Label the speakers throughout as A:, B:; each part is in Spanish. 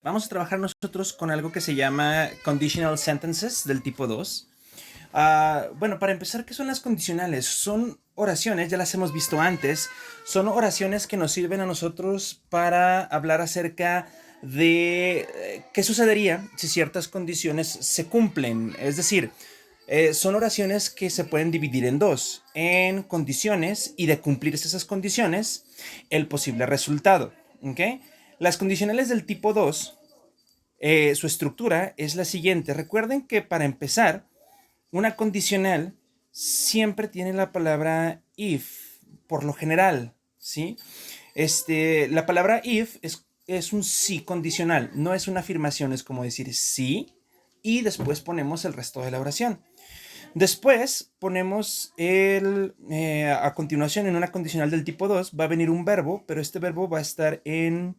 A: Vamos a trabajar nosotros con algo que se llama conditional sentences del tipo 2. Bueno, para empezar, ¿qué son las condicionales? Son oraciones, ya las hemos visto antes, son oraciones que nos sirven a nosotros para hablar acerca de qué sucedería si ciertas condiciones se cumplen. Es decir, son oraciones que se pueden dividir en dos, en condiciones y de cumplirse esas condiciones, el posible resultado. ¿Ok? Las condicionales del tipo 2, su estructura es la siguiente. Recuerden que para empezar, una condicional siempre tiene la palabra if, por lo general, ¿sí? La palabra if es un sí condicional, no es una afirmación, es como decir sí y después ponemos el resto de la oración. Después ponemos a continuación en una condicional del tipo 2 va a venir un verbo, pero este verbo va a estar en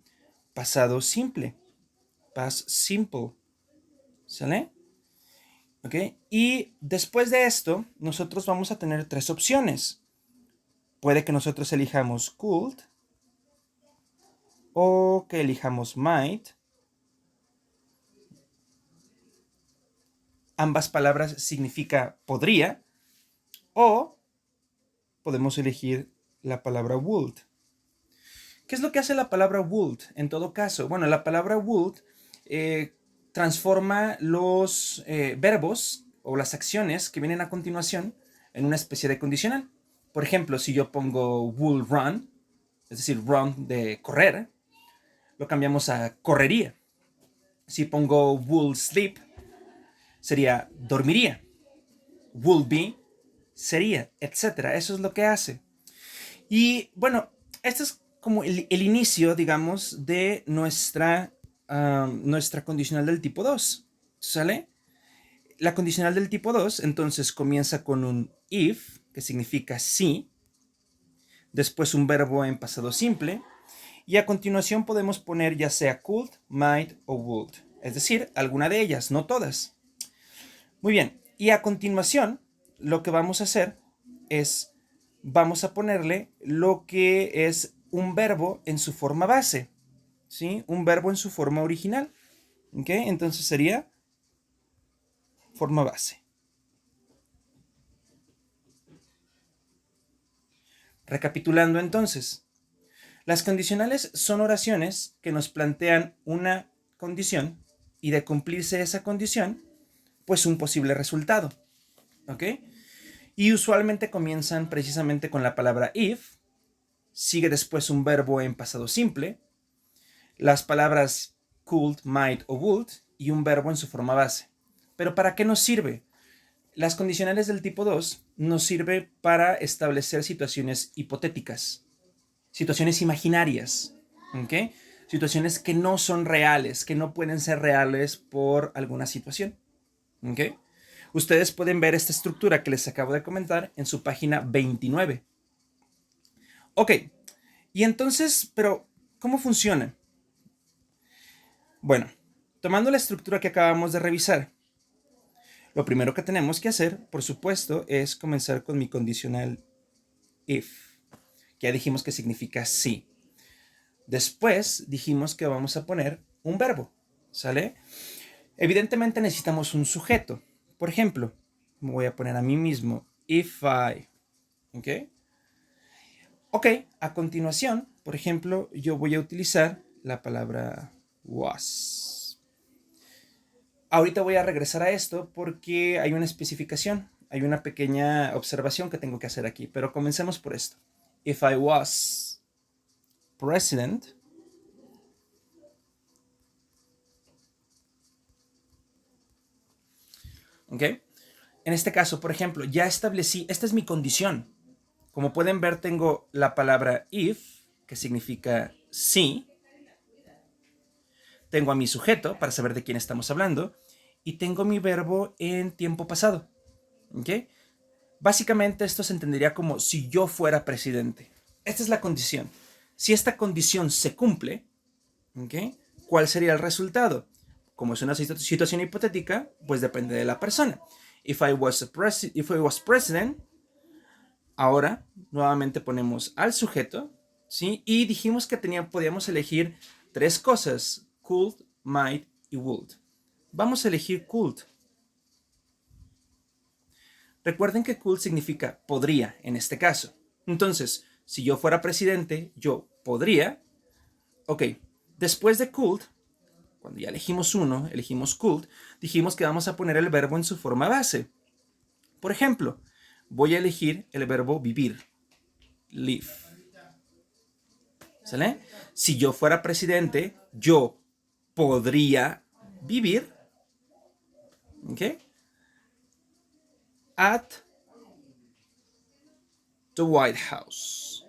A: pasado simple, past simple, ¿sale? ¿Ok? Y después de esto, nosotros vamos a tener tres opciones. Puede que nosotros elijamos could o que elijamos might. Ambas palabras significa podría, o podemos elegir la palabra would. ¿Qué es lo que hace la palabra would en todo caso? Bueno, la palabra would transforma los verbos o las acciones que vienen a continuación en una especie de condicional. Por ejemplo, si yo pongo will run, es decir, run de correr, lo cambiamos a correría. Si pongo will sleep, sería dormiría. Will be sería, etcétera. Eso es lo que hace. Y bueno, este es como el inicio, digamos, de nuestra condicional del tipo 2. ¿Sale? La condicional del tipo 2 entonces comienza con un if, que significa sí, después un verbo en pasado simple, y a continuación podemos poner ya sea could, might o would, es decir, alguna de ellas, no todas. Muy bien, y a continuación lo que vamos a hacer es, vamos a ponerle lo que es un verbo en su forma base, ¿sí? Un verbo en su forma original, ¿ok? Entonces sería forma base. Recapitulando entonces, las condicionales son oraciones que nos plantean una condición y de cumplirse esa condición, pues un posible resultado, ¿ok? Y usualmente comienzan precisamente con la palabra if, sigue después un verbo en pasado simple, las palabras could, might o would y un verbo en su forma base. ¿Pero para qué nos sirve? Las condicionales del tipo 2 nos sirve para establecer situaciones hipotéticas, situaciones imaginarias, ¿ok? Situaciones que no son reales, que no pueden ser reales por alguna situación, ¿ok? Ustedes pueden ver esta estructura que les acabo de comentar en su página 29. Ok, y entonces, pero, ¿cómo funciona? Bueno, tomando la estructura que acabamos de revisar, lo primero que tenemos que hacer, por supuesto, es comenzar con mi condicional if, que ya dijimos que significa sí. Después dijimos que vamos a poner un verbo, ¿sale? Evidentemente necesitamos un sujeto. Por ejemplo, me voy a poner a mí mismo, if I, ¿ok? Ok, a continuación, por ejemplo, yo voy a utilizar la palabra was. Ahorita voy a regresar a esto porque hay una especificación, hay una pequeña observación que tengo que hacer aquí, pero comencemos por esto. If I was president, ¿ok? En este caso, por ejemplo, ya establecí, esta es mi condición. Como pueden ver, tengo la palabra if, que significa sí. Tengo a mi sujeto, para saber de quién estamos hablando. Y tengo mi verbo en tiempo pasado. ¿Ok? Básicamente esto se entendería como si yo fuera presidente. Esta es la condición. Si esta condición se cumple, ¿ok? ¿Cuál sería el resultado? Como es una situación hipotética, pues depende de la persona. If I was president, ahora nuevamente ponemos al sujeto, ¿sí? Y dijimos que podíamos elegir tres cosas, could, might y would. Vamos a elegir could. Recuerden que could significa podría en este caso. Entonces, si yo fuera presidente, yo podría. Ok, después de could, cuando ya elegimos uno, elegimos could, dijimos que vamos a poner el verbo en su forma base. Por ejemplo, voy a elegir el verbo vivir, live. ¿Sale? Si yo fuera presidente, yo podría vivir, ¿ok? At the White House.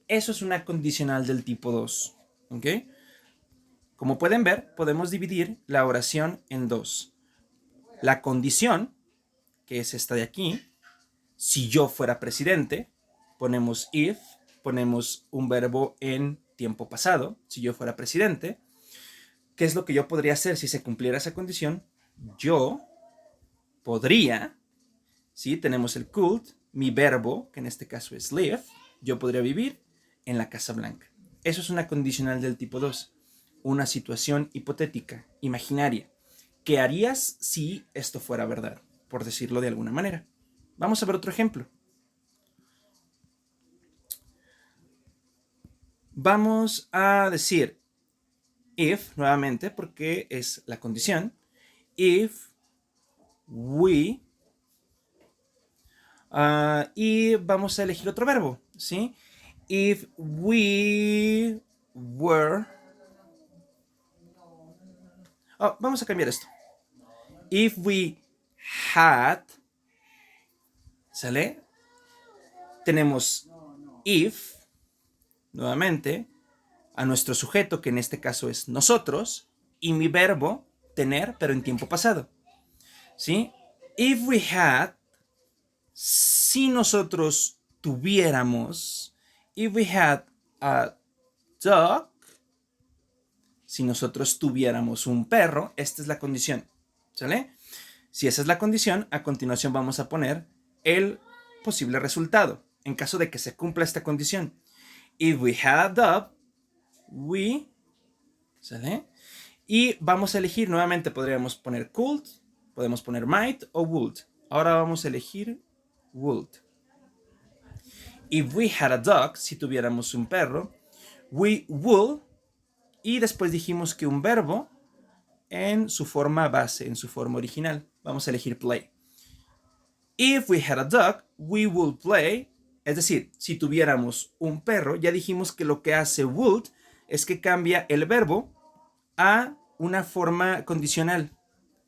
A: Eso es una condicional del tipo 2, ¿ok? Como pueden ver, podemos dividir la oración en dos. La condición, que es esta de aquí, si yo fuera presidente, ponemos if, ponemos un verbo en tiempo pasado, si yo fuera presidente. ¿Qué es lo que yo podría hacer si se cumpliera esa condición? Yo podría, ¿sí? Tenemos el could, mi verbo, que en este caso es live, yo podría vivir en la Casa Blanca. Eso es una condicional del tipo 2, una situación hipotética, imaginaria. ¿Qué harías si esto fuera verdad? Por decirlo de alguna manera. Vamos a ver otro ejemplo. Vamos a decir if, nuevamente, porque es la condición. If we... y vamos a elegir otro verbo, ¿sí? If we were... vamos a cambiar esto. If we had... ¿Sale? Tenemos if, nuevamente, a nuestro sujeto, que en este caso es nosotros, y mi verbo, tener, pero en tiempo pasado. ¿Sí? If we had, si nosotros tuviéramos, if we had a dog, si nosotros tuviéramos un perro, esta es la condición, ¿sale? Si esa es la condición, a continuación vamos a poner el posible resultado, en caso de que se cumpla esta condición. If we had a dog, we, ¿sale? Y vamos a elegir, nuevamente podríamos poner could, podemos poner might o would. Ahora vamos a elegir would. If we had a dog, si tuviéramos un perro, we would, y después dijimos que un verbo en su forma base, en su forma original. Vamos a elegir play. If we had a dog, we would play. Es decir, si tuviéramos un perro, ya dijimos que lo que hace would es que cambia el verbo a una forma condicional,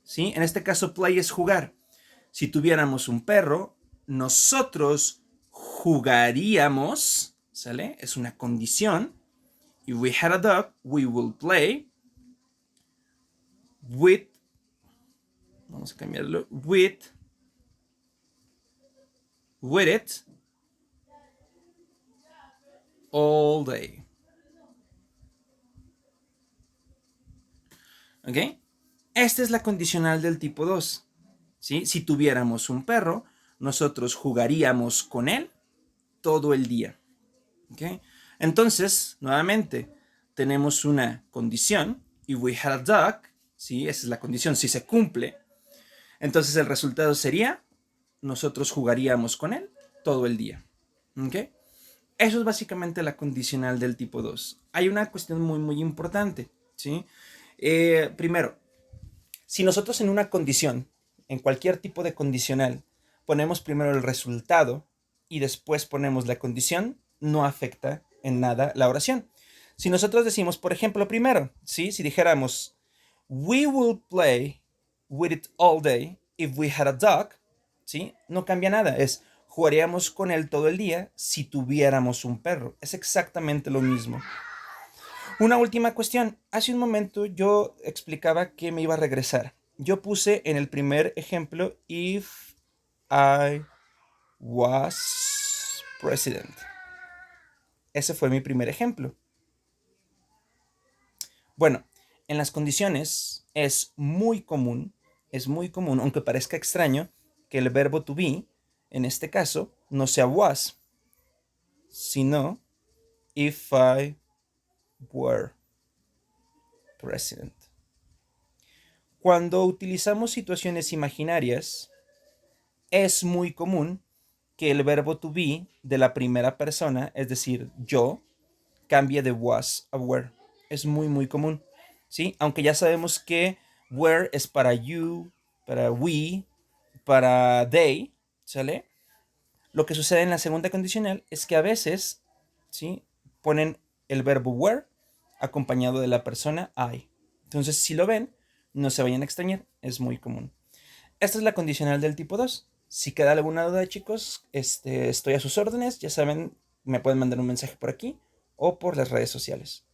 A: ¿sí? En este caso, play es jugar. Si tuviéramos un perro, nosotros jugaríamos, ¿sale? Es una condición. If we had a dog, we will play with, vamos a cambiarlo, with it all day. ¿Ok? Esta es la condicional del tipo 2. ¿Sí? Si tuviéramos un perro, nosotros jugaríamos con él todo el día. ¿Ok? Entonces, nuevamente, tenemos una condición. If we had a dog, ¿sí? Esa es la condición. Si se cumple, entonces el resultado sería, nosotros jugaríamos con él todo el día. ¿Ok? Eso es básicamente la condicional del tipo 2. Hay una cuestión muy, muy importante, ¿sí? Primero, si nosotros en una condición, en cualquier tipo de condicional, ponemos primero el resultado y después ponemos la condición, no afecta en nada la oración. Si nosotros decimos, por ejemplo, primero, ¿sí? Si dijéramos, we will play with it all day if we had a dog, ¿sí? No cambia nada, es jugaríamos con él todo el día si tuviéramos un perro. Es exactamente lo mismo. Una última cuestión. Hace un momento yo explicaba que me iba a regresar. Yo puse en el primer ejemplo, if I was president. Ese fue mi primer ejemplo. Bueno, en las condiciones es muy común, aunque parezca extraño, que el verbo to be, en este caso, no sea was, sino if I were president. Cuando utilizamos situaciones imaginarias, es muy común que el verbo to be de la primera persona, es decir, yo, cambie de was a were. Es muy, muy común, ¿sí? Aunque ya sabemos que were es para you, para we, para they, ¿sale? Lo que sucede en la segunda condicional es que a veces, ¿sí? Ponen el verbo were acompañado de la persona I. Entonces, si lo ven, no se vayan a extrañar, es muy común. Esta es la condicional del tipo 2. Si queda alguna duda, chicos, estoy a sus órdenes. Ya saben, me pueden mandar un mensaje por aquí o por las redes sociales.